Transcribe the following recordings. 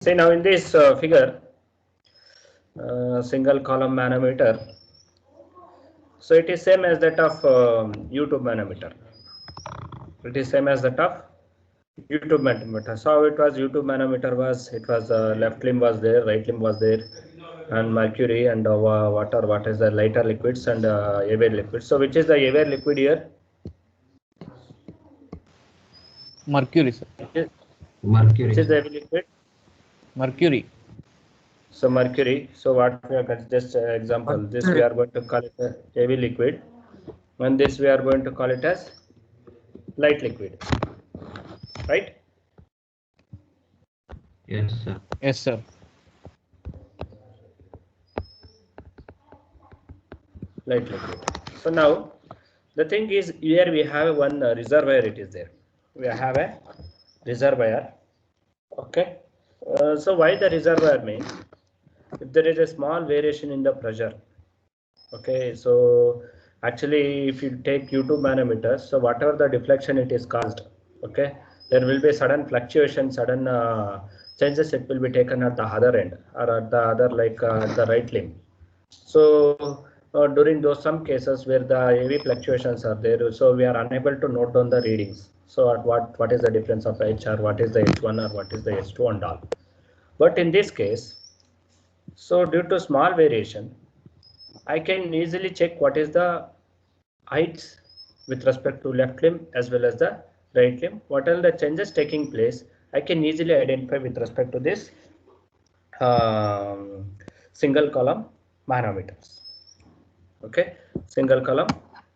See now in this figure, single column manometer. So it is same as that of YouTube manometer. It is same as that of YouTube manometer. So how it was YouTube manometer was, it was left limb was there, right limb was there, and mercury and water. What is the lighter liquids and heavier liquids? So which is the heavier liquid here? Mercury, sir. Mercury. Which is the heavy liquid? Mercury. So mercury. So what we are just example. This we are going to call it a heavy liquid, and this we are going to call it as light liquid, right? Yes, sir. Yes, sir. Light liquid. So now the thing is, here we have one reservoir. It is there. We have a reservoir. Okay. So why the reservoir means, if there is a small variation in the pressure. Okay. So actually, if you take YouTube manometers, so whatever the deflection it is caused, okay, there will be sudden fluctuation, sudden changes. It will be taken at the other end or at the other, like the right limb. So during those some cases where the heavy fluctuations are there, so we are unable to note down the readings. So at what is the difference of H, or what is the H1, or what is the H2 and all. But in this case, so due to small variation, I can easily check what is the heights with respect to left limb as well as the right limb. What are the changes taking place? I can easily identify with respect to this single column manometers. Okay, single column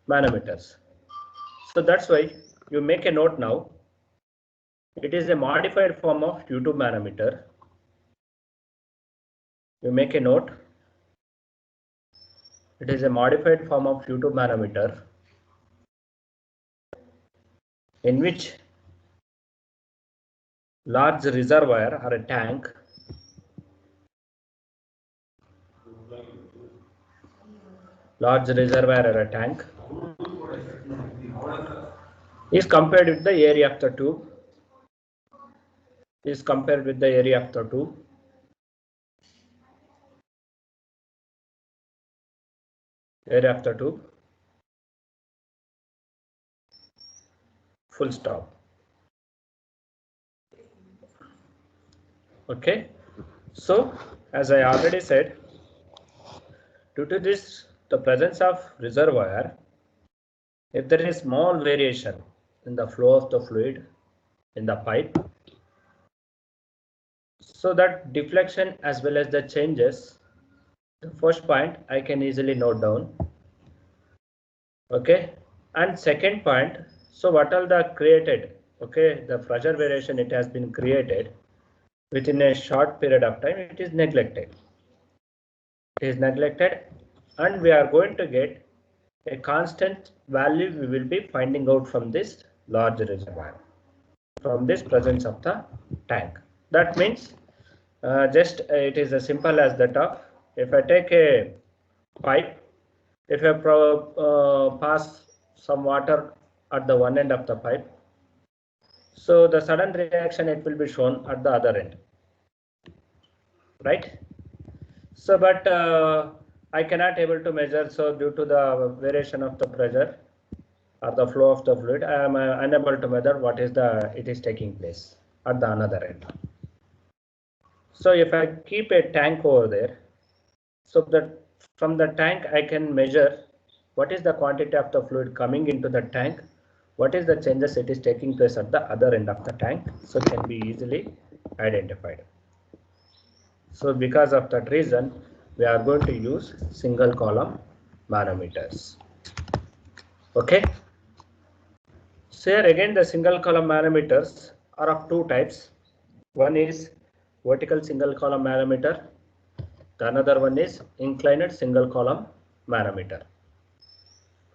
manometers. So that's why you make a note now. It is a modified form of YouTube manometer. You make a note. It is a modified form of YouTube manometer in which large reservoir or a tank is compared with the area of the tube. Full stop. Okay. So as I already said, due to this, the presence of reservoir, if there is small variation in the flow of the fluid in the pipe, so that deflection as well as the changes, the first point I can easily note down. Okay, and second point, so what are the created, okay, the pressure variation, it has been created within a short period of time, it is neglected. And we are going to get a constant value we will be finding out from this large reservoir, from this presence of the tank. That means just it is as simple as that of, if I take a pipe, if I pass some water at the one end of the pipe, so the sudden reaction it will be shown at the other end, right? So but I cannot able to measure, so due to the variation of the pressure or the flow of the fluid, I am unable to measure what is the it is taking place at the another end. So if I keep a tank over there, so that from the tank I can measure what is the quantity of the fluid coming into the tank, what is the changes it is taking place at the other end of the tank, so it can be easily identified. So because of that reason, we are going to use single column manometers. Okay. So here again the single column manometers are of two types. One is vertical single column manometer. The another one is inclined single column manometer.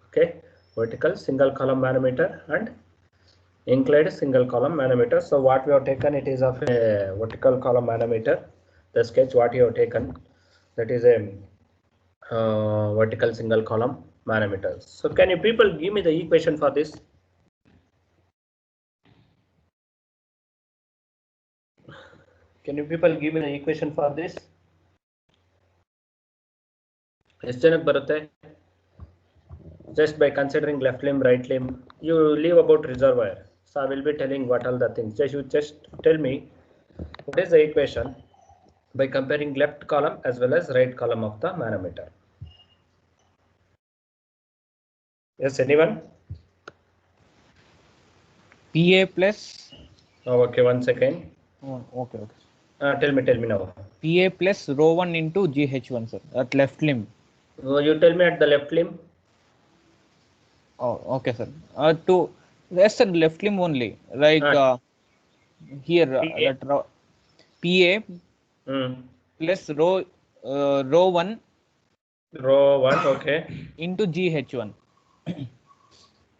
Okay, vertical single column manometer and inclined single column manometer. So what we have taken, it is of a vertical column manometer. The sketch what you have taken, that is a vertical single column manometer. So can you people give me the equation for this? Can you people give me the equation for this? ಎಷ್ಟು ಜನಕ್ಕೆ ಬರುತ್ತೆ? Just by considering left limb, right limb, you leave about reservoir. So I will be telling what all the things. You just tell me what is the equation by comparing left column as well as right column of the manometer. Yes, anyone? PA plus. Oh, okay, one second. Oh, okay. Tell me now. PA plus rho 1 into GH1, sir, at left limb. You tell me at the left limb. Oh, okay, sir. Yes, sir, left limb only. Like here, that PA plus rho 1. Rho 1, okay. Into GH1.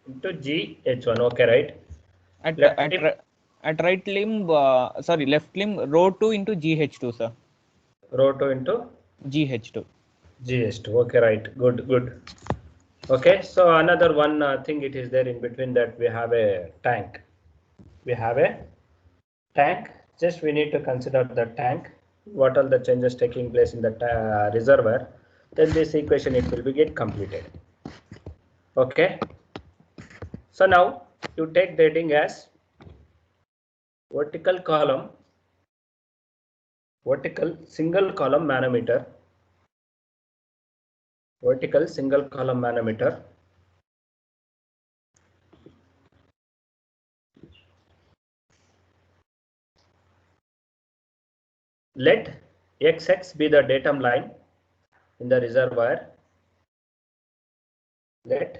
Into GH1, okay, right. At right limb, left limb, rho 2 into GH2, sir. Rho 2 into GH2. GH2, okay, right. Good. Okay, so another one thing it is there in between that we have a tank. Just we need to consider the tank. What are the changes taking place in the reservoir? Then this equation it will be get completed. Okay. So now you take the heading as vertical single column manometer. Vertical single column manometer. Let XX be the datum line in the reservoir. Let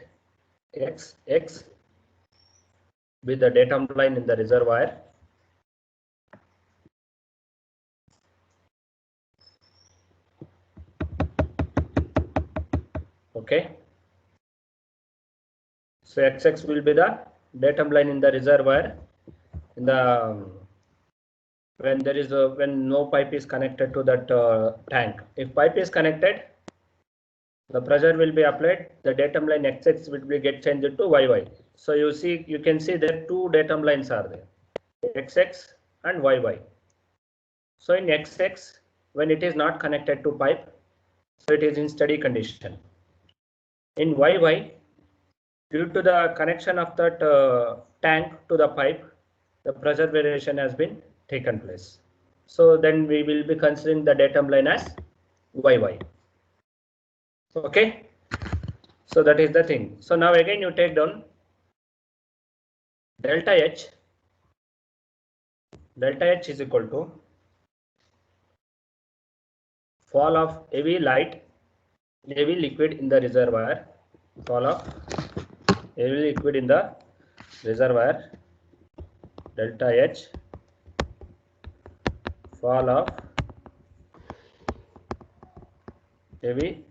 XX be the datum line in the reservoir. Okay. So XX will be the datum line in the reservoir in the when no pipe is connected to that tank. If pipe is connected, the pressure will be applied. The datum line XX will be get changed to YY. So you can see that two datum lines are there, XX and YY. So in XX, when it is not connected to pipe, so it is in steady condition. In YY, due to the connection of that tank to the pipe, the pressure variation has been taken place. So then we will be considering the datum line as YY. Okay. So that is the thing. So now again you take down delta H. Delta H is equal to fall of heavy liquid in the reservoir. Fall of heavy liquid in the reservoir. Delta H. Fall of heavy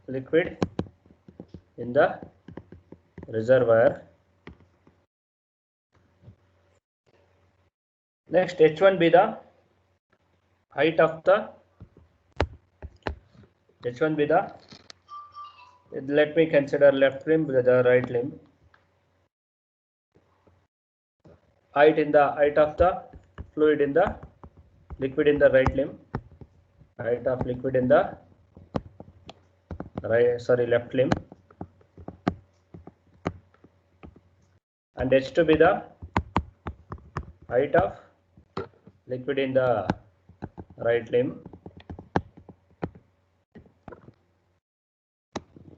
liquid in the reservoir. Next, H1 be the height of the H1 be the, let me consider left limb with the right limb. Height of the fluid in the liquid in the right limb. Height of liquid in the left limb. And H2 be the height of liquid in the right limb.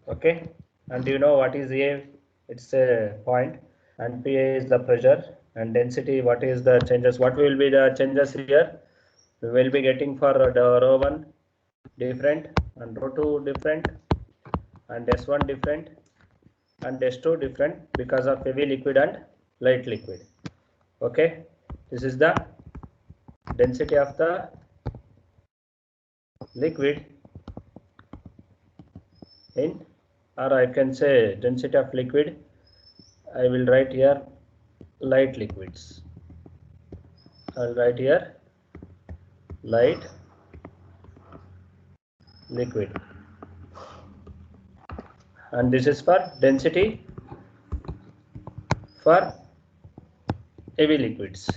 Okay, and do you know what is A? It's a point, and PA is the pressure, and density. What is the changes? What will be the changes here? We will be getting for the rho 1 different, and rho 2 different, and S1 different, and S2 different because of heavy liquid and light liquid. Okay, this is the density of the liquid in, or I can say density of liquid. I will write here light liquids. I'll write here light liquid, and this is for density for heavy liquids.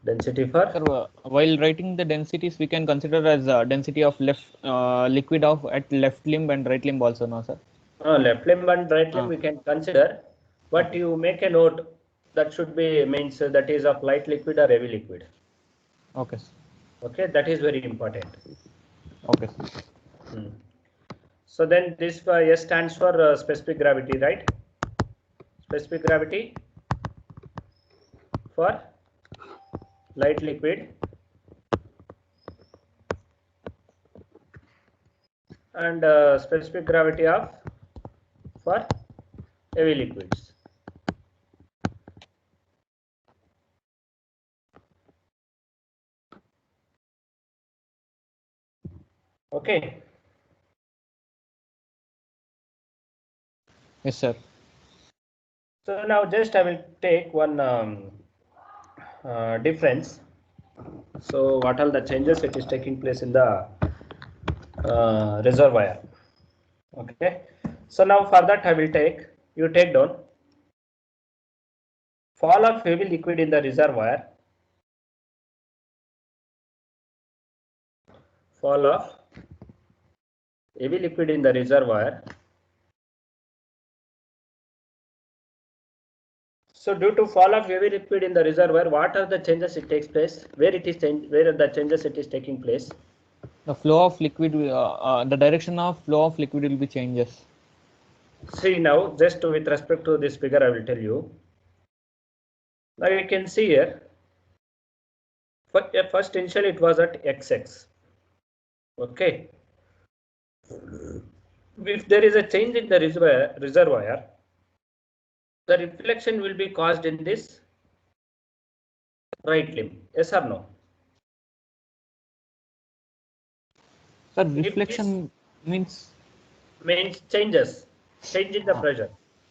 Density for Sir, while writing the densities, we can consider as density of left liquid of at left limb and right limb also, no, sir? left limb and right limb Ah. we can consider, but Okay. you make a note that should be means that is of light liquid or heavy liquid. Okay, sir. Okay, that is very important. Okay, sir. So then this S stands for specific gravity, right? Specific gravity for light liquid and specific gravity of for heavy liquids. Okay. Yes, sir. So now just I will take one difference. So what are the changes it is taking place in the reservoir? Okay. So now for that I will take, you take down fall of heavy liquid in the reservoir, fall of heavy liquid in the reservoir. So due to fall of heavy liquid in the reservoir, what are the changes it takes place? Where it is where are the changes it is taking place? The flow of liquid, the direction of flow of liquid will be changes. See now, just with respect to this figure, I will tell you. Now you can see here. First initially it was at XX. Okay. If there is a change in the reservoir, the reflection will be caused in this right limb. Yes or no? Sir, reflection means Change in the pressure.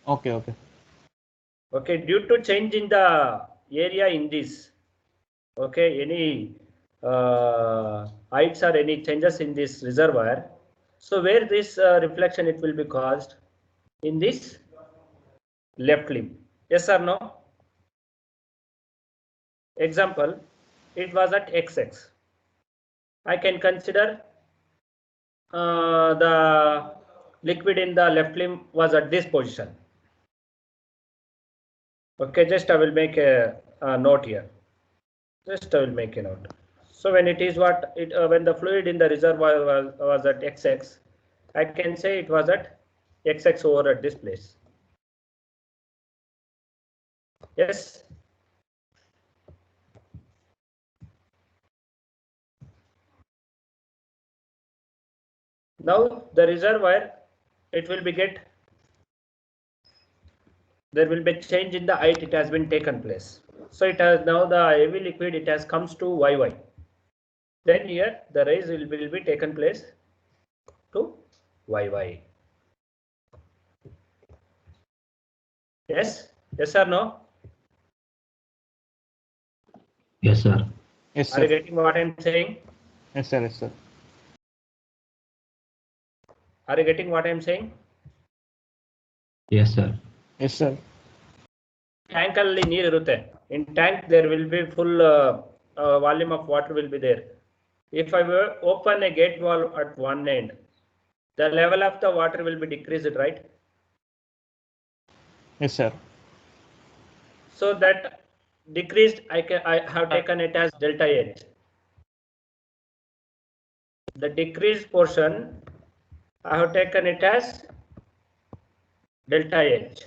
okay, okay. Okay, due to change in the area in this, okay, any heights or any changes in this reservoir. So where this reflection it will be caused in this left limb. Yes or no? Example, it was at XX. I can consider the liquid in the left limb was at this position. Okay, just I will make a note here. Just I will make a note. So when it is what it when the fluid in the reservoir was at XX, I can say it was at XX over at this place. Yes. Now the reservoir, it will be there will be change in the height. It has been taken place. So it has now the heavy liquid. It has comes to YY. Then here the rise will be taken place to YY. Yes. Yes or no? Yes, sir. Yes, Are you sir. getting what I'm saying? Yes, sir. Yes, sir. Are you getting what I'm saying? Yes, sir. Yes, sir. Tank alli ನೀರು ಇರುತ್ತೆ. In tank there will be full volume of water will be there. If I open a gate valve at one end, the level of the water will be decreased, right? Yes, sir. So that decreased, I have taken it as delta H. The decreased portion, I have taken it as delta H.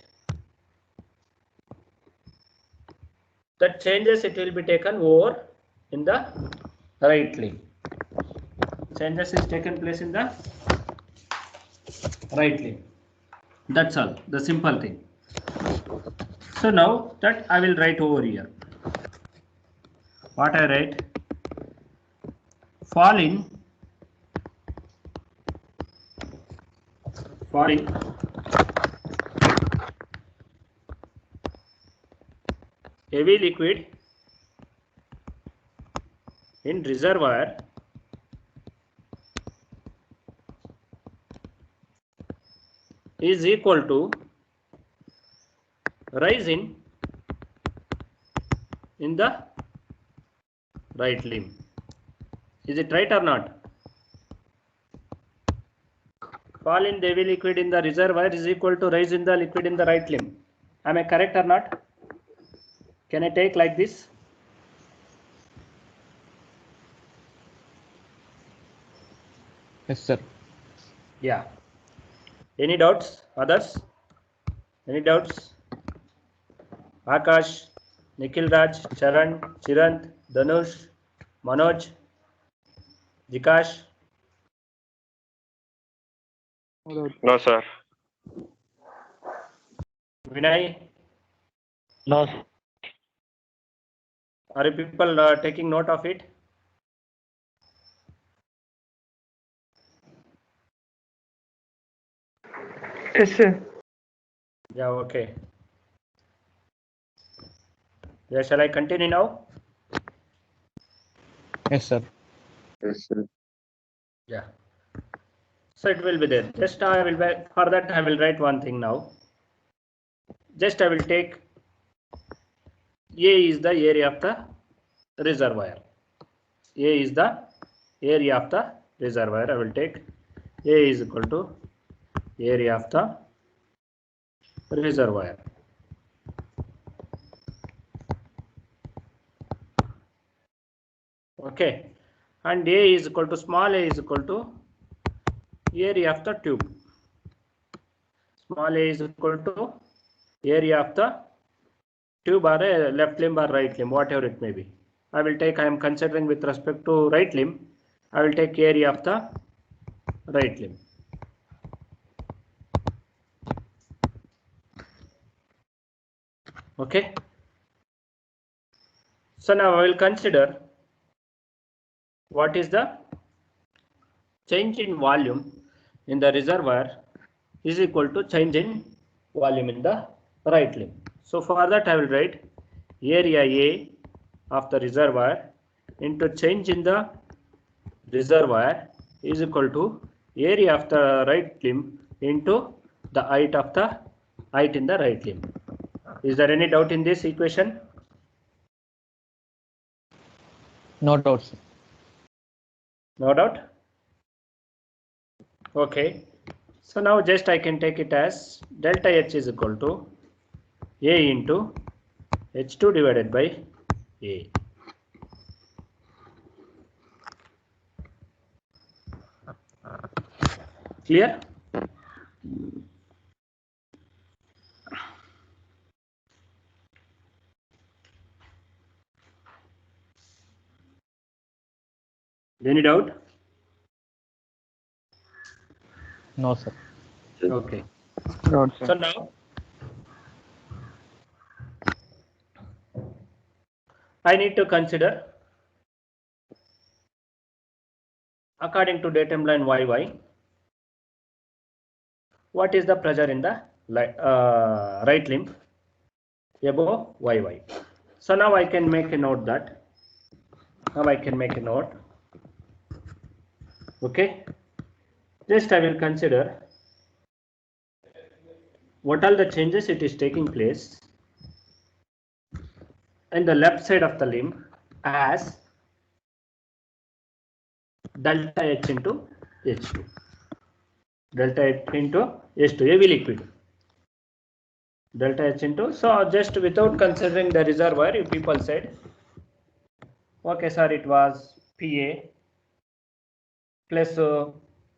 That changes it will be taken over in the right limb. Changes is taken place in the right limb. That's all, the simple thing. So now that I will write over here. What I write? Falling heavy liquid in reservoir is equal to rise in the right limb. Is it right or not? Fall in the heavy liquid in the reservoir is equal to rise in the liquid in the right limb. Am I correct or not? Can I take like this? Yes, sir. Yeah. Any doubts? Others? Any doubts? Akash, Nikhil Raj, Charan, Chirant, Dhanush, Manoj, Jikash. No, sir. Vinay, No. are you people taking note of it? Yes, sir. Yeah, okay. Yeah, shall I continue now? Yes, sir. Yes, sir. Yeah. So it will be there. Just I will, for that I will write one thing now. Just I will take A is the area of the reservoir. A is the area of the reservoir. I will take A is equal to area of the reservoir. Okay. And A is equal to small a is equal to area of the tube. Small a is equal to area of the tube or a left limb or right limb, whatever it may be. I will take, I am considering with respect to right limb, I will take area of the right limb. Okay. So now I will consider what is the change in volume in the reservoir is equal to change in volume in the right limb. So for that I will write area A of the reservoir into change in the reservoir is equal to area of the right limb into the height of the height in the right limb. Is there any doubt in this equation? No doubt, sir. No doubt. Okay. So now just I can take it as delta H is equal to A into H2 divided by A. Clear? Any doubt? No, sir. Okay. No, So sir. now I need to consider according to datum line YY what is the pressure in the right limb above YY. So now I can make a note that. Now I can make a note. Okay. Just I will consider what all the changes it is taking place in the left side of the limb as delta H into H2. Delta H into H2, heavy liquid. Delta H into, so just without considering the reservoir, you people said, okay sir, it was PA plus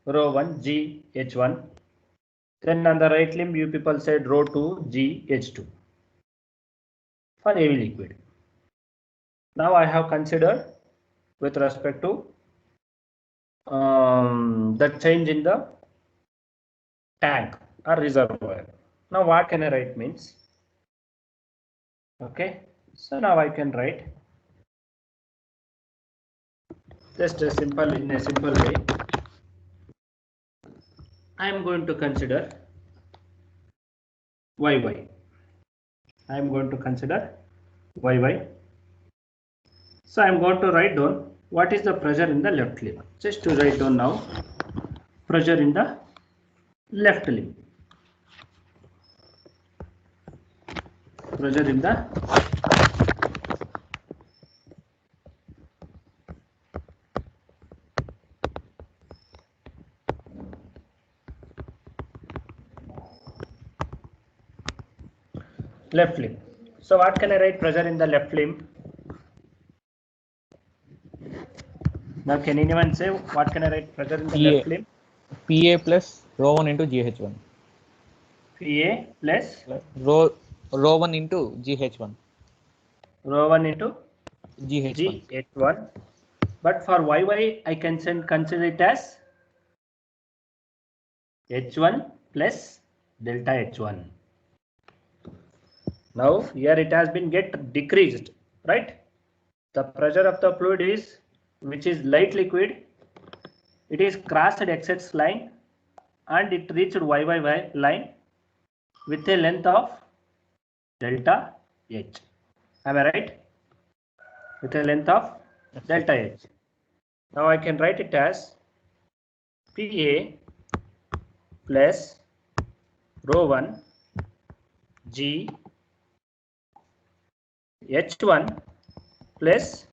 rho 1 G H1. Then on the right limb, you people said rho 2 G H2 for heavy liquid. Now I have considered with respect to the change in the tank or reservoir. Now what can I write means? Okay, so now I can write just a simple, in a simple way. I am going to consider YY. I am going to consider YY. So I am going to write down what is the pressure in the left limb. Just to write down now pressure in the left limb. Pressure in the left limb. So what can I write pressure in the left limb? Now can anyone say what can I write pressure in the left limb? PA plus rho 1 into GH1. PA plus Rho 1 into GH1. rho 1 into GH1. GH1. But for YY, I can consider it as H1 plus delta H1. Now here it has been decreased, right? The pressure of the fluid is, which is light liquid, it is crossed X line and it reached YY line with a length of delta H. Am I right? With a length of delta H. Now I can write it as PA plus rho 1 G H1 plus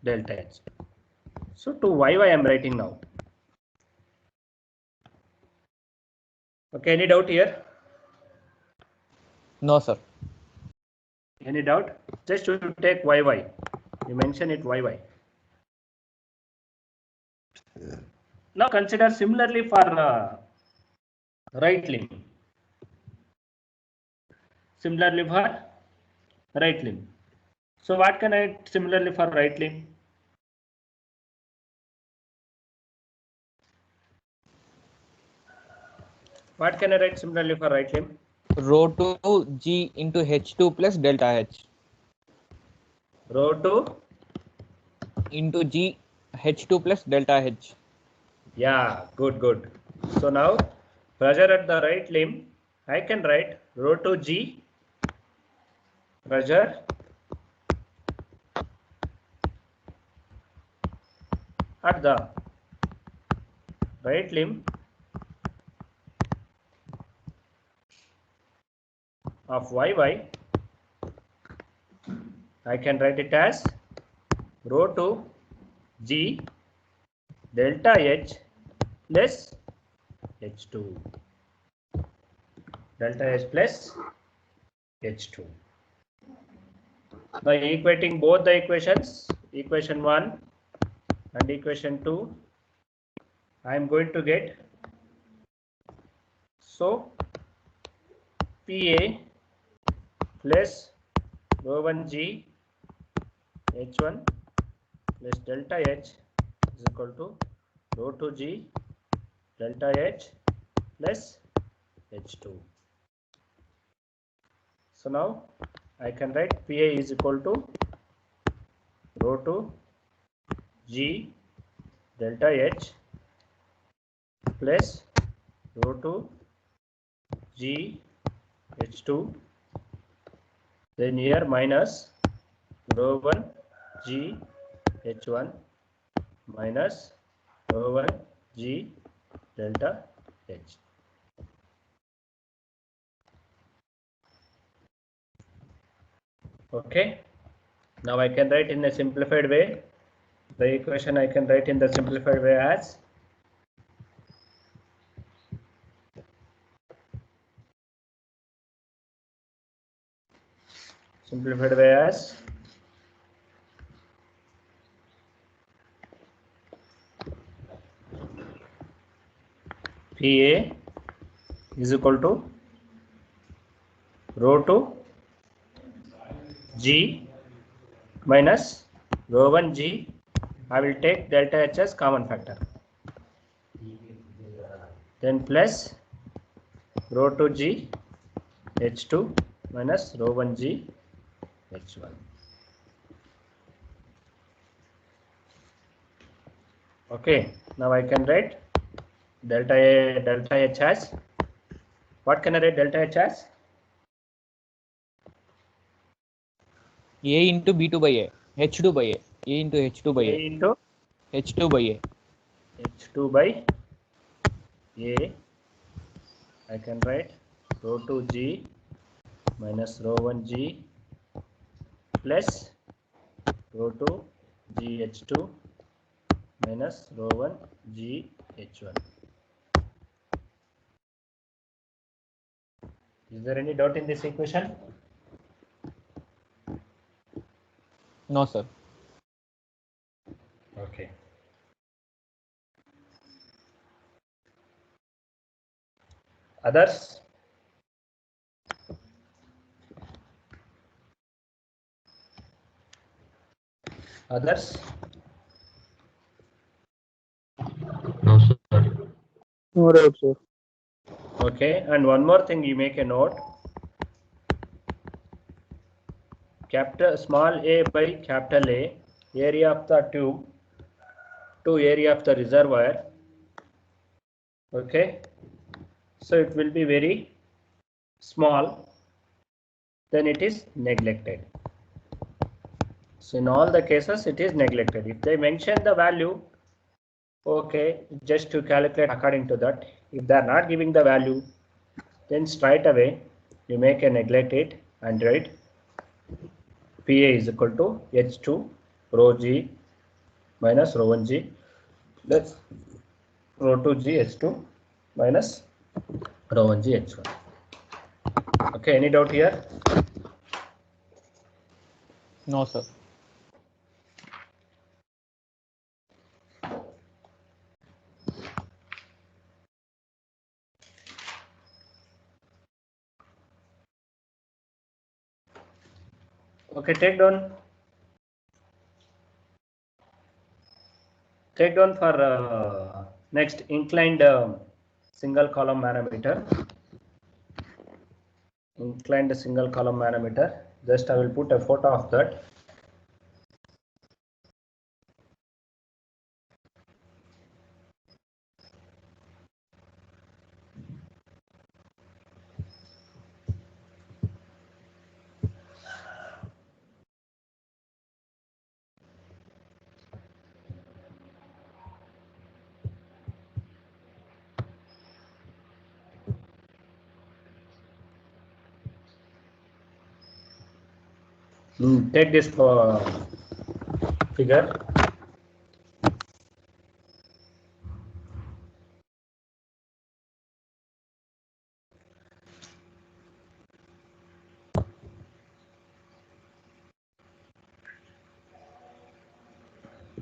delta H. So to YY I am writing now. Okay, any doubt here? No, sir. Any doubt? Just to take YY. You mention it YY. Now consider similarly for right limb. Similarly for right limb. So what can I write similarly for right limb? What can I write similarly for right limb? Rho 2 G into H2 plus delta H. Rho 2 into G H2 plus delta H. Yeah, good. So now pressure at the right limb, I can write rho 2 G pressure at the right limb of YY. I can write it as rho 2 G delta H plus H2. Delta H plus H2. Now equating both the equations, equation 1 and equation 2, I am going to get, so PA plus rho 1 G H1 plus delta H is equal to rho 2 G delta H plus H2. So now I can write PA is equal to rho 2 G delta H plus rho 2 G H2, then here minus rho 1 G H1 minus rho 1 G delta H. Okay, now I can write in a simplified way. The equation I can write in the simplified way as PA is equal to rho 2 G minus rho 1 G. I will take delta H as common factor. Then plus rho 2 G H2 minus rho 1 G H1. Okay, now I can write delta H as, what can I write delta H as? A into B2 by A. H2 by A. A into H2 by A A. into H2 by A. H2 by A. I can write rho 2 G minus rho 1 G plus rho 2 G H2 minus rho 1 G H1. Is there any doubt in this equation? No, sir. Okay. Others? Others? No, sir. No doubt, sir. Okay, and one more thing, you make a note. Capital small a by capital A, area of the tube to area of the reservoir. Okay, so it will be very small, then it is neglected. So in all the cases it is neglected. If they mention the value, okay, just to calculate according to that. If they are not giving the value, then straight away you make a neglect it and write PA is equal to H2 rho G minus rho 1 G plus rho 2 G H2 minus rho 1 G H1. Okay, any doubt here? No, sir. Okay, take down for next inclined single column manometer. Inclined single column manometer. Just I will put a photo of that. Take this figure.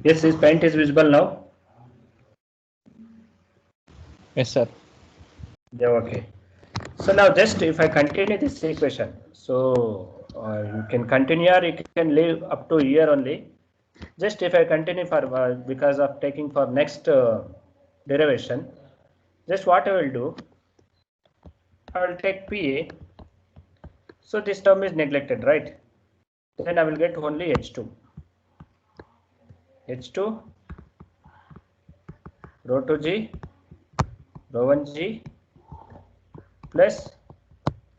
Yes, this paint is visible now. Yes, sir. Yeah, okay. So now just if I continue this equation, so you can continue or you can leave up to here only. Just if I continue for because of taking for next derivation, just what I will do, I will take PA. So this term is neglected, right? Then I will get only H2. H2 rho 2G rho 1G plus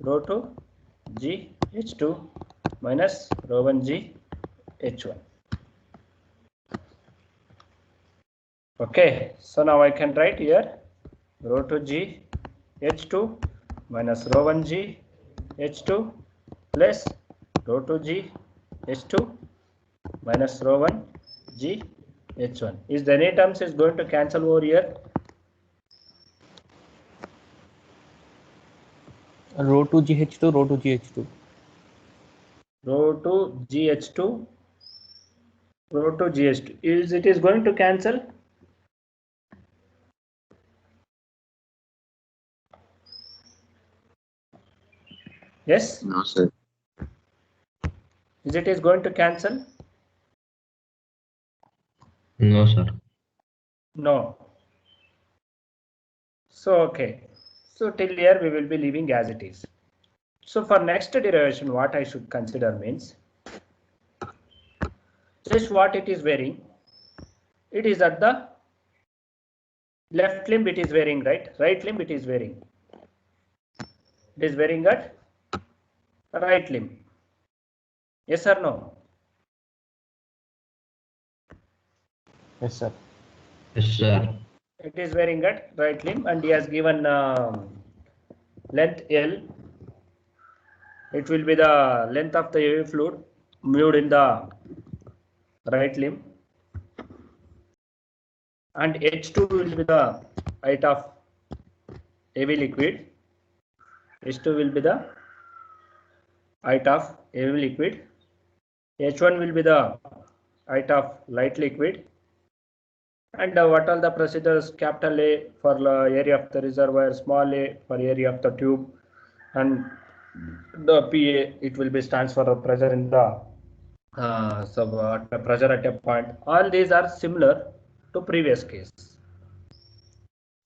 rho 2G H2 minus rho 1G H1. Okay, so now I can write here rho 2G H2 minus rho 1G H2 plus rho 2G H2 minus rho 1G H1. Is the any terms is going to cancel over here? Rho 2 GH2, rho 2 GH2. Rho 2 GH2, rho 2 GH2. Is it is going to cancel? Yes? No, sir. Is it is going to cancel? No, sir. No. So okay. So till here we will be leaving as it is. So for next derivation, what I should consider means just what it is varying. It is at the left limb it is varying, right? Right limb it is varying. It is varying at right limb. Yes or no? Yes, sir. Yes, sir. It is varying at right limb and he has given length L. It will be the length of the UV fluid moved in the right limb. And H2 will be the height of AV liquid. H2 will be the height of AV liquid. H1 will be the height of light liquid. And what are the procedures? Capital A for area of the reservoir, small a for area of the tube, and the PA, it will be stands for the pressure in the pressure at a point. All these are similar to previous case.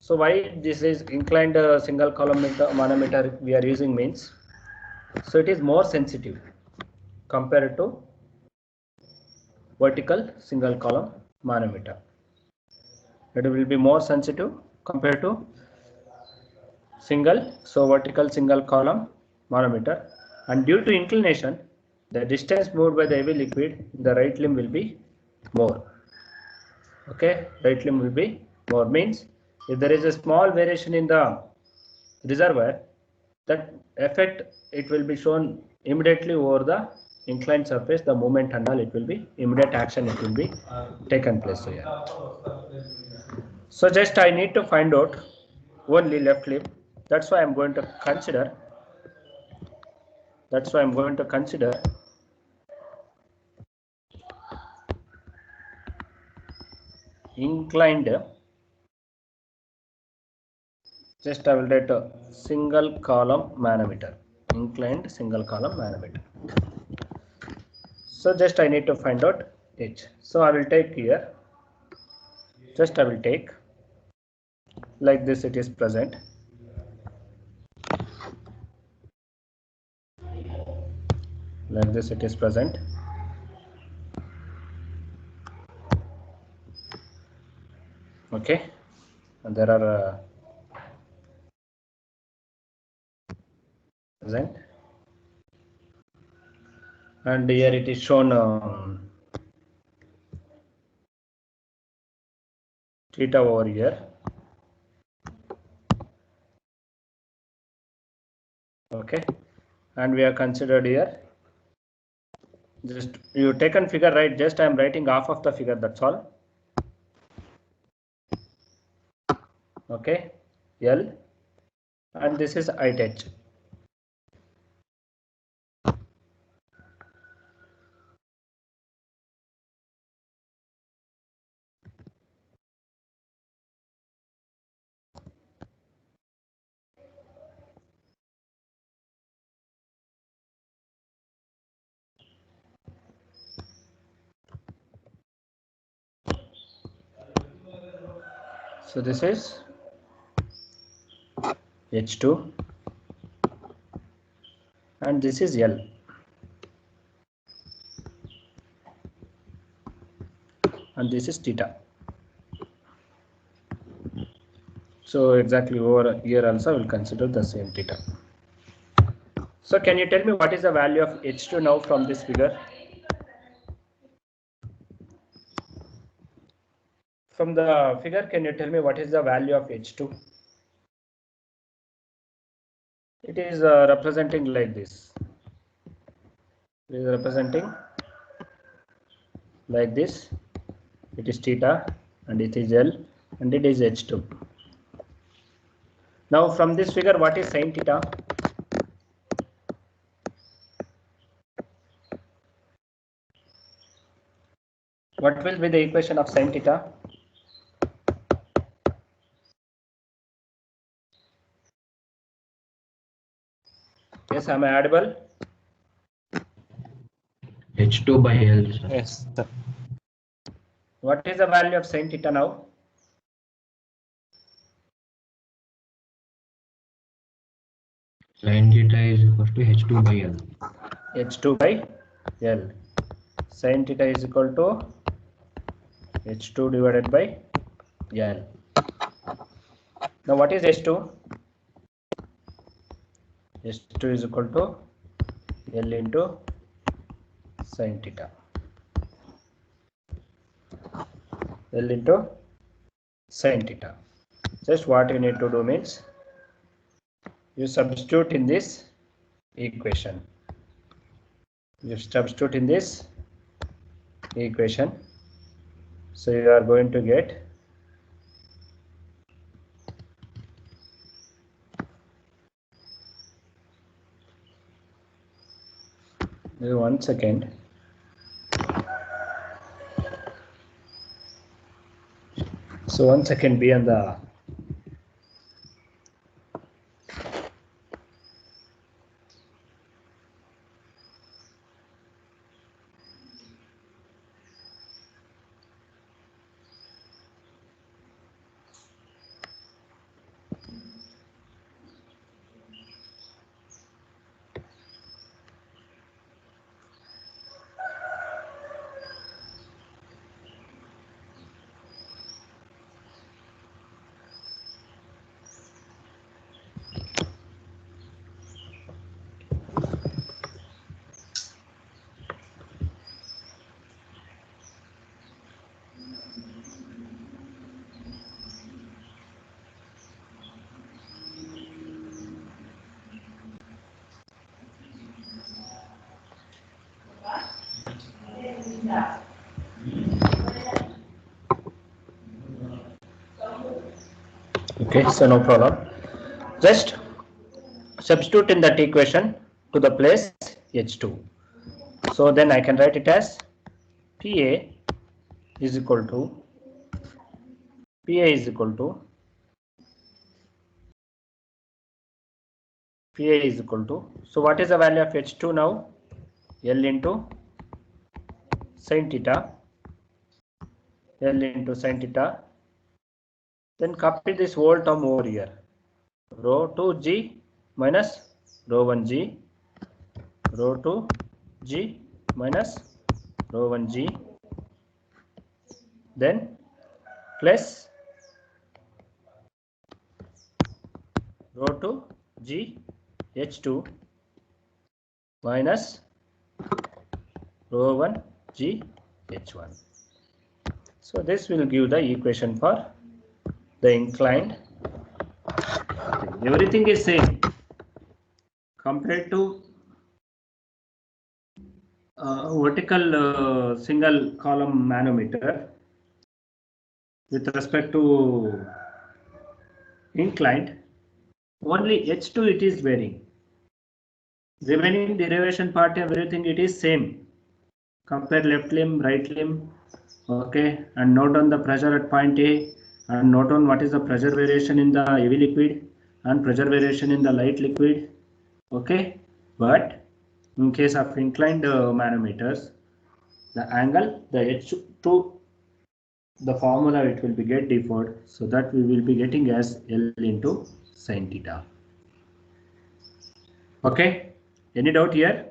So why this is inclined single column manometer we are using means, so it is more sensitive compared to vertical single column manometer. It will be more sensitive compared to vertical single column manometer, and due to inclination, the distance moved by the heavy liquid in the right limb will be more. Okay, right limb will be more means if there is a small variation in the reservoir, that effect it will be shown immediately over the inclined surface, the movement and all, it will be immediate action, it will be taken place here. So just I need to find out only left limb. That's why I'm going to consider. Inclined. Just I will write a single column manometer. Inclined single column manometer. So just I need to find out H. So I will take here. Just I will take like this. It is present. Like this it is present. Okay, and there are present, and here it is shown theta over here. Okay, and we are considered here. Just you taken figure, right? Just I am writing half of the figure, that's all. Okay, L, and this is height H. So this is H2 and this is L, and this is theta. So exactly over here also we will consider the same theta. So can you tell me what is the value of H2 now from this figure? From the figure, can you tell me what is the value of H2? It is representing like this. It is representing like this. It is theta and it is L and it is H2. Now from this figure, what is sin theta? What will be the equation of sin theta? Yes, am I audible? H2 by L, sir. Yes, sir. What is the value of sin theta now? Sin theta is equal to H2 by L. H2 by L. Sin theta is equal to H2 divided by L. Now what is H2? H2 is equal to L into sin theta. L into sin theta. Just what you need to do means you substitute in this equation. You substitute in this equation. So you are going to get one second. So 1 second, be on the. Okay, so no problem. Just substitute in that equation to the place H2. So then I can write it as PA is equal to PA is equal to PA is equal to. So what is the value of H2 now? L into sin theta. L into sin theta. Then copy this whole term over here. Rho 2G minus rho 1G. Rho 2G minus rho 1G. Then plus rho 2G H2 minus rho 1G H1. So this will give the equation for the inclined. Everything is same compared to vertical single column manometer. With respect to inclined, only H2 it is varying. Remaining derivation part, everything it is same. Compare left limb, right limb, okay, and note down the pressure at point A, and note down what is the pressure variation in the heavy liquid and pressure variation in the light liquid, okay. But in case of inclined manometers, the angle, the H2, the formula it will be get deferred, so that we will be getting as L into sin theta. Okay, any doubt here?